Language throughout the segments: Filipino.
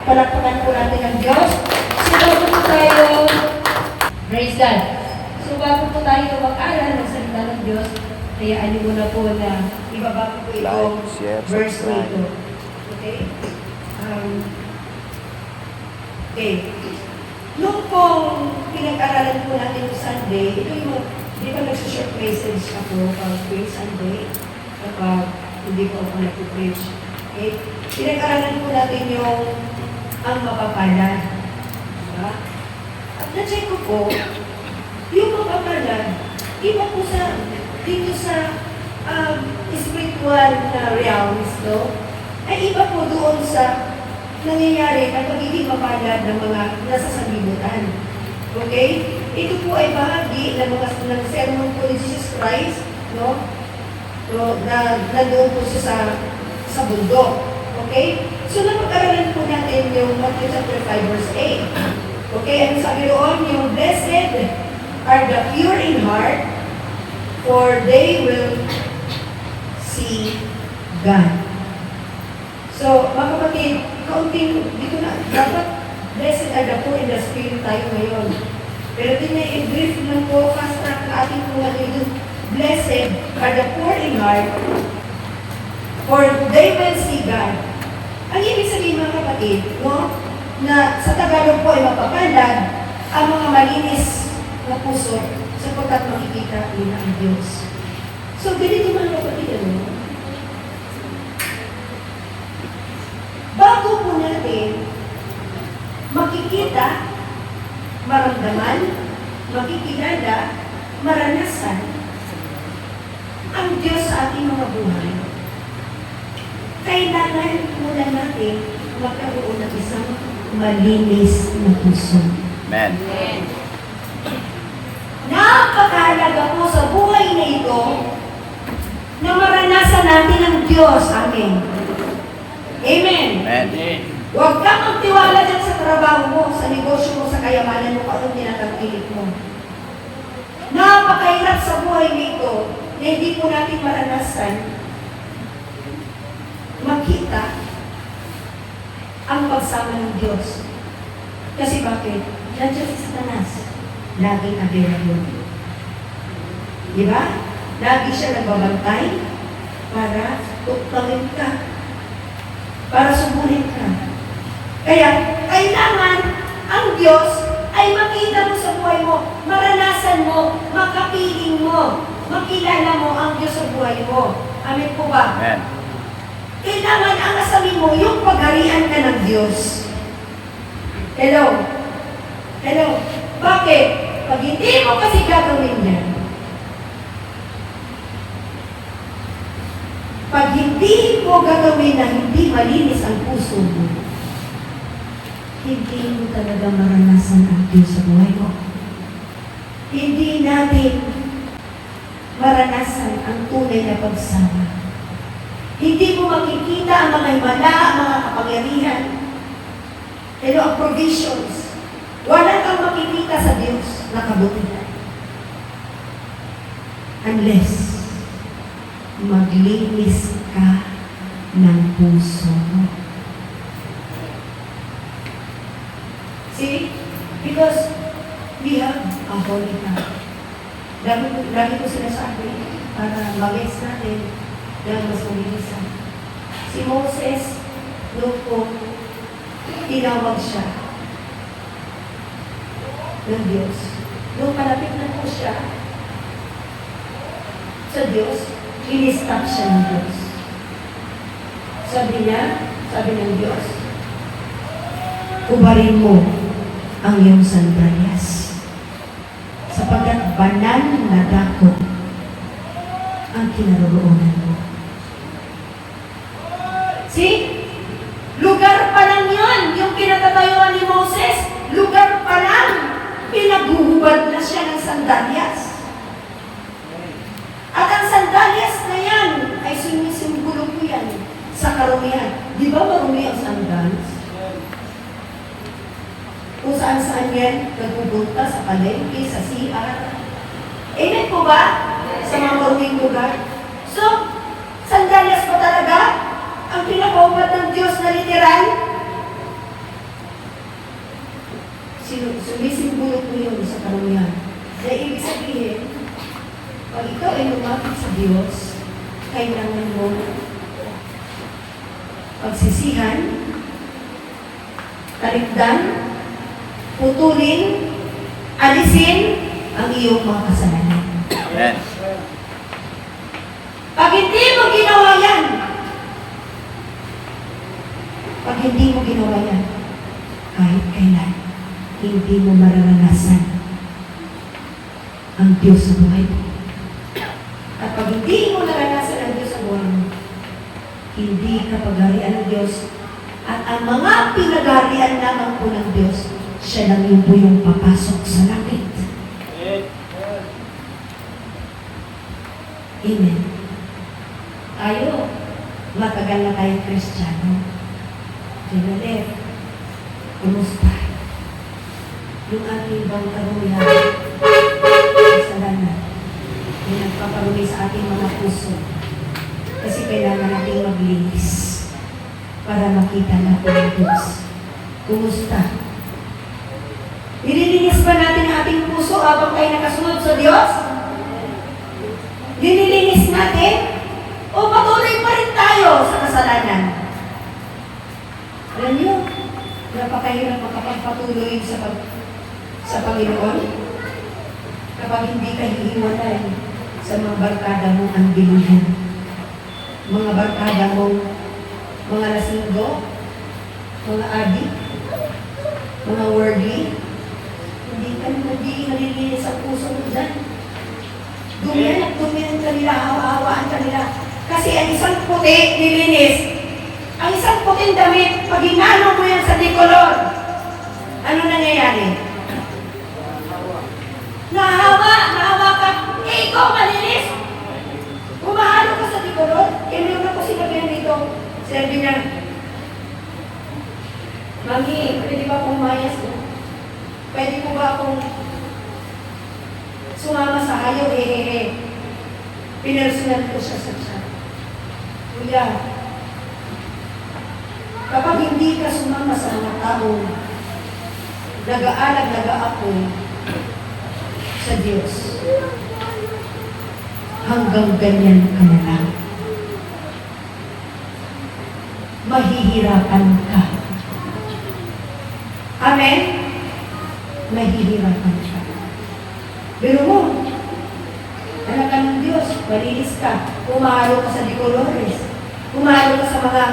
Palakpakan po natin ang Diyos. So, bago po tayo, praise God. So, bago po tayo mag-aral ng salita ng Diyos, hayaan niyo muna po na ibaba ko po itong verse na ito. Okay? Okay. Noong pong pinag-aralan po natin yung Sunday, ito yung, di ba nagsa-short message ako pag Sunday, kapag hindi po ako nag-preach. Okay? Pinag-aralan po natin yung ang mapapalad. Diba? At na-check ko po, yung mapapalad, iba po sa, dito sa spiritual na realms, no? Ay iba po doon sa nangyayari na pagiging mapalad ng mga nasa sanlibutan. Okay? Ito po ay bahagi ng mga ng sermon po ni Jesus Christ, no? So, na nandoon po siya sa bundok. Okay? So, napag-aralan po natin yung Matthew chapter 5 verse 8. Okay? Ano sabi roon? Yung blessed are the pure in heart, for they will see God. So, mga kapatid, kaunting dito na, dapat blessed are the poor in the spirit tayo ngayon. Pero din na i-brief lang po, fast track na ating mga dito. Blessed are the poor in heart, for they will see God. Ang ibig sabihin mga kapatid, no, na sa Tagalog po ay mapapalad ang mga malinis na puso sapagkat makikita nila ang Diyos. So, ganito mga kapatid, ano? Bago po natin makikita, maramdaman, makikilala, maranasan ang Diyos sa ating mga buhay, kailangan muna natin magkaroon ng isang malinis na puso. Amen. Napakahalaga po sa buhay na ito na maranasan natin ang Diyos. Amen. Amen. Amen. Huwag kang magtiwala dyan sa trabaho mo, sa negosyo mo, sa kayamanan mo, kung anong tinatangkilik mo. Napakahirap sa buhay nito na hindi po natin maranasan makita ang pagsama ng Diyos. Kasi bakit? Nandiyan si Satanas. Laging available. Di ba? Lagi siya nagbabantay para tuktawin ka. Para subuhin ka. Kaya, kailangan ang Diyos ay makita mo sa buhay mo, maranasan mo, makapiling mo, makilala mo ang Diyos sa buhay mo. Amen po ba? Amen. Kailangan ang asamin mo yung pagharian ka ng Diyos. Hello? Hello? Bakit? Pag hindi mo kasi gagawin yan, pag hindi mo gagawin na hindi malinis ang puso mo, hindi mo talaga maranasan ang Diyos sa buhay mo. Hindi natin maranasan ang tunay na pagsama. Hindi mo makikita ang mga himala, ang mga kapangyarihan. Pero ang provisions, wala kang makikita sa Diyos na kabutihan. Unless maglinis ka ng puso mo. See? Because we have a holy God. Lagi ko sinasabi para mag-gets natin dahil mas malilisan. Si Moses, noong po, tinawag siya ng Diyos. Noong malapit na po siya sa Diyos, in-stop siya ng Diyos. Sabi ng Diyos, hubarin mo ang iyong sandalyas sapagkat banal na dako ang kinaroroonan mo. See? Lugar pa lang yun, yung kinatatayuan ni Moses, lugar pa lang, pinaguhubad na siya ng sandalyas. At ang sandalyas na yan ay sumisimbolo po yan sa karumihan. Di ba marumi ang sandalyas? Kung saan-saan yan, nagpupunta sa palengke, sa CR. Amen po ba? Sa mga maruming lugar. So, sandalyas pa talaga ang pinapaubat ng Diyos na literal? Sumisimbolo po yun sa karumihan. Na ibig sabihin, pag ikaw ay lumapit sa Diyos, kailangan mo pagsisihan, talikdan, putulin, alisin ang iyong mga kasalanan. Amen. Pag hindi mo ginawa yan, kahit kailan, hindi mo mararanasan ang Diyos sa buhay mo. At pag hindi mo naranasan ang Diyos sa buhay mo, hindi ka pagarian ng Diyos. At ang mga pinagarian lamang po ng Diyos, siya lang yung po yung papasok sa langit. Amen. Tayo, matagal na tayong Kristiyano. General, kumusta? Yung ating bang karumihan, kasalanan, yung nagpaparumi sa ating mga puso. Kasi kailangan natin maglinis para makita natin ang Diyos. Kumusta? Nililinis ba natin ang ating puso habang tayo nakasunod sa Diyos? Nililinis natin? O patuloy pa rin tayo sa kasalanan? Alam niyo, napakahirap makapagpatuloy sa Panginoon kapag hindi ka hihiwalay sa mga barkada mong ang bilihan. Mga barkada mong mga lasinggo, mga adik, mga worldly. Hindi nalilinis ang puso mo dyan. Dumihan kanila, hawa-hawaan kanila. Kasi ang isang puti, nilinis. Ang isang puting damit, pag inano mo yan sa dekolor, ano nangyayari? Nahawa ka, ikaw malinis. Kumahalo ka sa dekolor, meron ako sinabihan dito. Sabi niya, Mami, pwede ba akong mayas mo? Pwede po ba akong sumama sa hayo? Pinersonan ko siya sa chat. Kuya, kapag hindi ka sumama sa mga tao, nag-aalag, nag-aapoy sa Diyos, hanggang ganyan ka na lang. Mahihirapan ka. Amen? Mahihirapan ka. Pero mo, anak ka ng Diyos, malinis ka, umahalo ka sa decolores, umahalo ka sa mga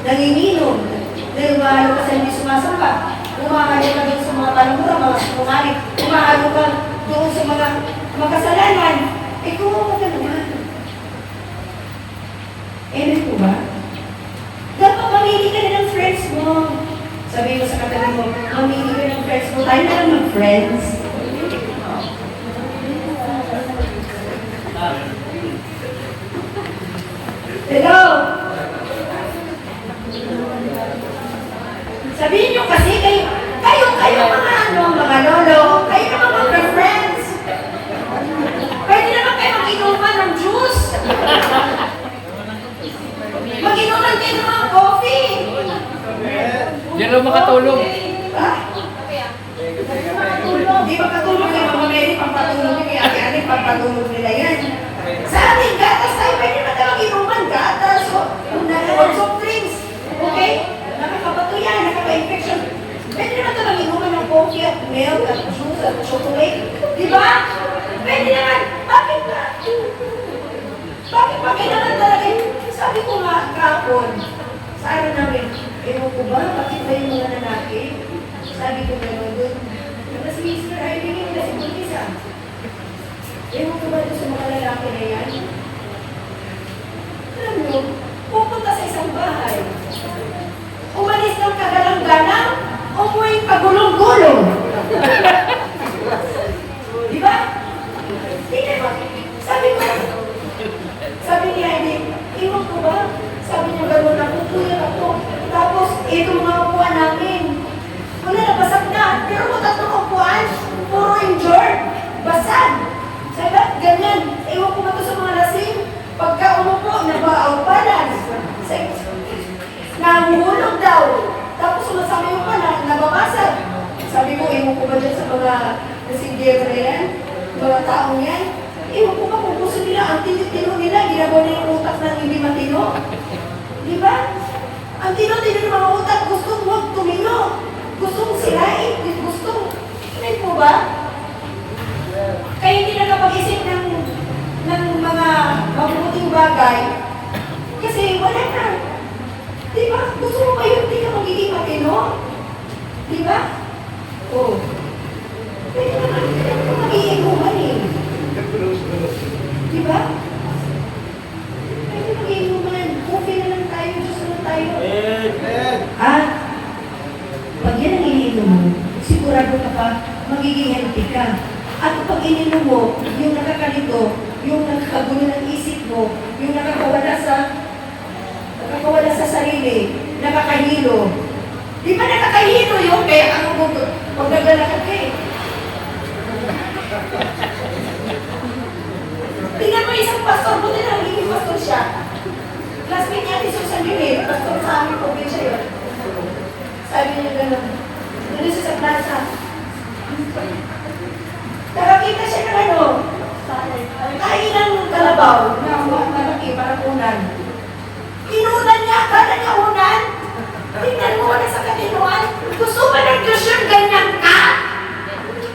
nanginginom, umahalo ka sa hindi sumasamba, umahalo ka doon sa mga panamura, mga sumungaling, umahalo ka doon sa mga makasalanan. Kung ka naman. Amen po ba? Dapat mamili ka na ng friends mo. Sabi mo sa katabi mo, mamili ka ng friends mo. Tayo na lang mag-friends. Hello? Sabihin nyo kasi, kayo mga lolo, kayo naman mag-friends. Pwede naman kayo mag-inuman ng juice. Mag-inuman kayo ng mga coffee. Diyan lang makatulog. Ha? Di ba katulog kay Mama Mary, pampatulog niya kay Ate Ani, pampatulog nila yan. Sa ating gatas tayo, pwede naman tayo mag-inuman, gatas, soft drinks. Okay? Nakakabato yan, nakaka-infection. Pwede naman tayo mag-inuman ng coffee at milk at juice at chocolate. Di ba? Pwede naman. Bakit ba? Bakit ba kailangan talaga? Sabi ko nga kahapon, sa araw namin, ewan ko ba, bakit ba yung mga lalaki? Sabi ko gano'n doon, si Mr. Irene, nila si Bunisa. Ewan ko ba doon sa mga lalaki na yan? Alam mo, pupunta sa isang bahay. Umalis ng kagalang-galang, umuwi pagulong-gulong. Di ba? Hindi ba? Sabi ni Heidi, iwan ko ba? Sabi niya gano'n ako, kuya ako. Tapos, itong mga upuan namin. Wala na, basag na. Pero kung tatlong upuan, puro injured. Basag. Sabi ba, ganyan. Iwan ko ba ito sa mga lasing? Pagka umupo, nabaaw balance. Nahuhulog daw. Tapos, ewan ko ba dyan sa mga nasindero na yan, mga taong yan, ewan ko ba kung gusto nila, ang tinitino nila, ginagawa nila yung utak ng hindi matino. Di ba? Ang tino-tino ng mga utak, gustong huwag tumino, gustong sirain, gustong, hindi po ba? Kaya hindi nakapag-isip ng mga mabuting bagay, kasi wala na. Di ba? Gusto mo ba yun? Di ka magiging matino? Di ba? Oo. Pwede naman, hindi ka magiging human eh. Di ba? Pwede magiging human. Okay na lang tayo, Diyos na lang tayo. At, pag yan ang iniinom mo, sigurado ka pa, magiging healthy ka. At pag ininom mo, yung nakakalito, yung nakakagulo ng isip mo, yung nakakawala sa sarili, nakakahilo. Di ba nakakahilo yun? Kaya ang mundo, pag naglalakad ka eh. Tingnan mo isang pastor, buti na nagiging pastor siya. Classmate niya ni Susan yun eh, pastor sa aming probinsya yun. Sabi niya gano'n, nandun siya sa plaza. Nakakita siya ng ano, kain ng kalabaw na malaki para unan. Inunan niya, akala niya unan. Tingnan mo na sa katinuan. Gusto ba ng Diyos yung ganyan ka?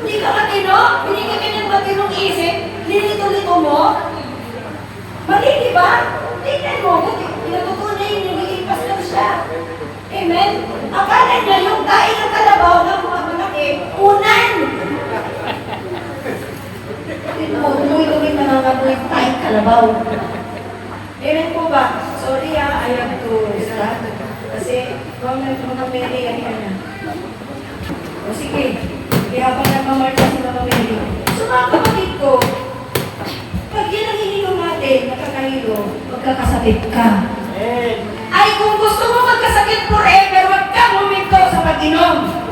Hindi ka matino? Binigyan ka ng matinong isip? Linito-lito mo? Mali, di ba? Tingnan mo, pinatutunan niya yung nagiging pastor siya. Amen? Akala niya yung kain ng kalabaw ng mga malaki, unan! Umuwi-uwi na mga buhay tayong kalabaw. Amen po ba? Sorry I have to start. Kasi, mga Mary, yan na. O sige, kaya habang nagmamarcha si Mama Mary. So mga kapatid ko, pag yan ang ininom natin, nakakahilo, magkakasakit ka. Ay, kung gusto mo magkasakit forever, wag kang huminto sa pag-inom.